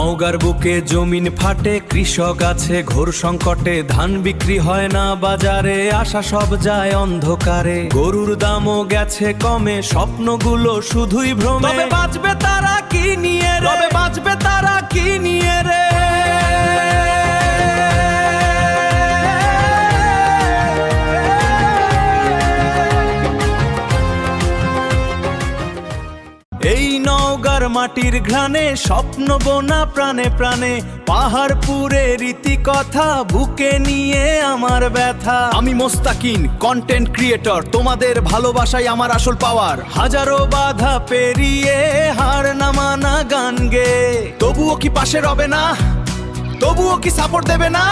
নওগাঁর বুকে জমিন ফাটে, কৃষক আছে ঘোর সংকটে, ধান বিক্রি হয় না বাজারে, আশা সব যায় অন্ধকারে, গরুর দামও গেছে কমে, স্বপ্নগুলো শুধুই ভ্রমে। তবে বাঁচবে তারা কি নিয়ে রে, তবে বাঁচবে তারা কি নিয়ে রে? এই নওগাঁর মাটির ঘ্রাণে স্বপ্ন বোনা প্রাণে প্রাণে, পাহাড়পুরে রীতি কথা বুকে নিয়ে আমার ব্যথা। আমি মোস্তাকিন, কন্টেন্ট ক্রিয়েটর, তোমাদের ভালোবাসাই আমার আসল পাওয়ার। হাজারো বাধা পেরিয়ে হার না মানা গান গে, তবুও কি পাশে রবে না, তবুও কি সাপোর্ট দেবে না?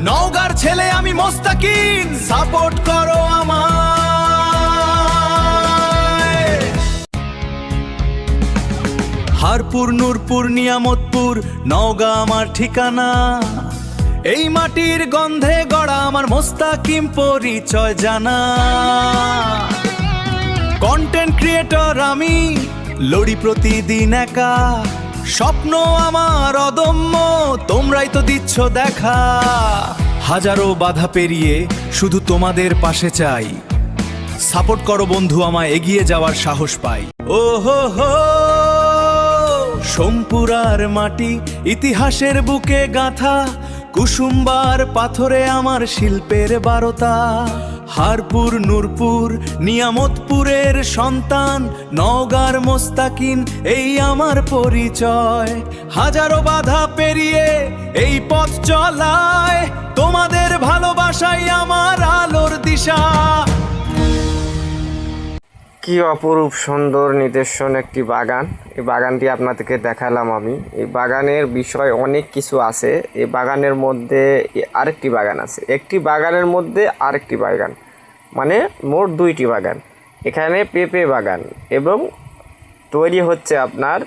নওগাঁর ছেলে আমি মোস্তাকিন, সাপোর্ট করো আমার। হারপুর, নূরপুর, নিয়ামতপুর, নওগাঁ আমার ঠিকানা। এই মাটির গন্ধে গড়া আমার মোস্তাকিম পরিচয় জানা। কন্টেন্ট ক্রিয়েটর আমি, লড়ি প্রতিদিন একা, স্বপ্ন আমার অদম্য, তোমরাই তো দিচ্ছ দেখা। হাজারো বাধা পেরিয়ে শুধু তোমাদের পাশে চাই, সাপোর্ট করো বন্ধু, আমায় এগিয়ে যাওয়ার সাহস পাই। ও হো হো, সোমপুরার মাটি ইতিহাসের বুকে গাঁথা, কুসুমবার পাথরে আমার শিল্পের বারতা। হারপুর, নূরপুর, নিয়ামতপুরের সন্তান, নওগাঁর মোস্তাকিন এই আমার পরিচয়। হাজারো বাধা পেরিয়ে এই পথ চলায়, তোমাদের ভালোবাসাই আমার আলোর দিশা। কি অপরূপ সুন্দর নিদর্শন একটি বাগান। এই বাগানটি আপনাদেরকে দেখালাম আমি। এই বাগানের বিষয় অনেক কিছু আছে। এই বাগানের মধ্যে আরেকটি বাগান আছে, একটি বাগানের মধ্যে আরেকটি বাগান, মানে মোট দুইটি বাগান। এখানে পেঁপে বাগান এবং তৈরি হচ্ছে আপনার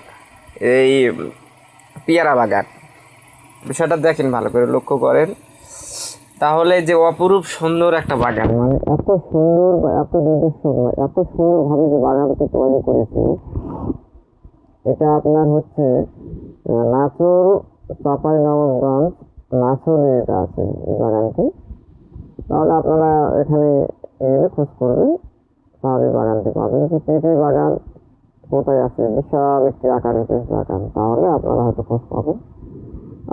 এই পেয়ারা বাগান। বিষয়টা দেখেন, ভালো করে লক্ষ্য করেন, তাহলে যে অপরূপ সুন্দর একটা বাগান, মানে এত সুন্দর বা এত নিদর্শন, এত সুন্দরভাবে যে বাগানটি তৈরি করেছে, এটা আপনার হচ্ছে নাচুর, চাঁপাইনবাবগঞ্জ নাচুরে এটা আছে এই বাগানটি। তাহলে আপনারা এখানে এলে খোঁজ করবেন, তাহলে বাগানটি পাবেন। যে পেঁপে বাগান কোথায় আছে, বিশাল একটি আকারের পেঁপে বাগান, তাহলে আপনারা হয়তো খোঁজ পাবেন।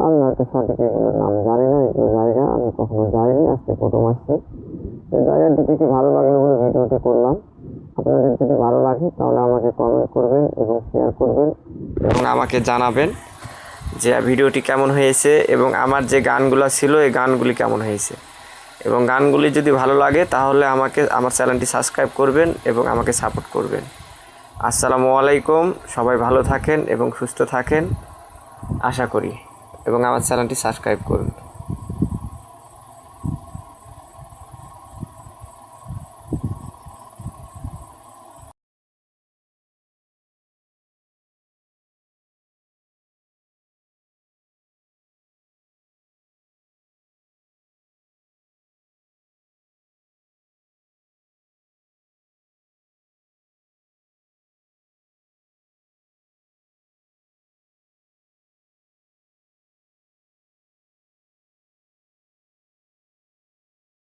আমি হয়তো সঠিক এগুলোর নাম জানি না, এগুলো জায়গা আমি কখনো যাইনি, আজকে প্রথম আসছি। এই জায়গাটি থেকে ভালো লাগলো বলে ভিডিওটি করলাম। আপনাদের যদি ভালো লাগে তাহলে আমাকে কমেন্ট করবেন এবং শেয়ার করবেন এবং আমাকে জানাবেন যে ভিডিওটি কেমন হয়েছে এবং আমার যে গানগুলো ছিল এই গানগুলি কেমন হয়েছে। এবং গানগুলি যদি ভালো লাগে তাহলে আমার চ্যানেলটি সাবস্ক্রাইব করবেন এবং আমাকে সাপোর্ট করবেন। আসসালামু আলাইকুম, সবাই ভালো থাকেন এবং সুস্থ থাকেন আশা করি, এবং আমার চ্যানেলটি সাবস্ক্রাইব করুন।